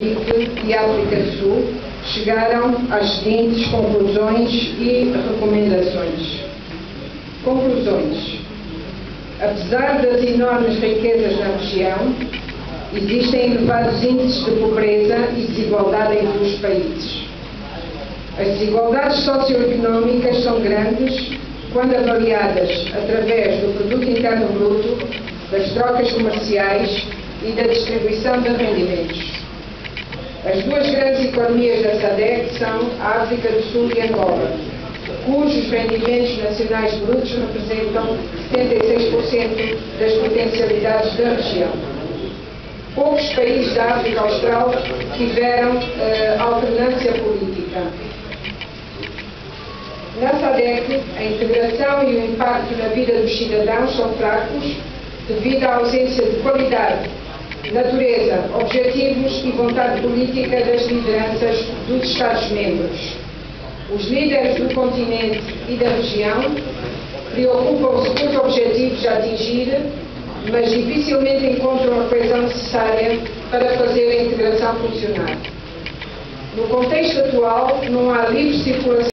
e África do Sul chegaram às seguintes conclusões e recomendações. Conclusões. Apesar das enormes riquezas na região, existem elevados índices de pobreza e desigualdade entre os países. As desigualdades socioeconómicas são grandes quando avaliadas através do produto interno bruto, das trocas comerciais e da distribuição de rendimentos. As duas grandes economias da SADC são a África do Sul e Angola, cujos rendimentos nacionais brutos representam 76% das potencialidades da região. Poucos países da África Austral tiveram alternância política. Na SADC, a integração e o impacto na vida dos cidadãos são fracos devido à ausência de qualidade, natureza, objetivos e vontade política das lideranças dos Estados-membros. Os líderes do continente e da região preocupam-se com os objetivos a atingir, mas dificilmente encontram a coesão necessária para fazer a integração funcionar. No contexto atual, não há livre circulação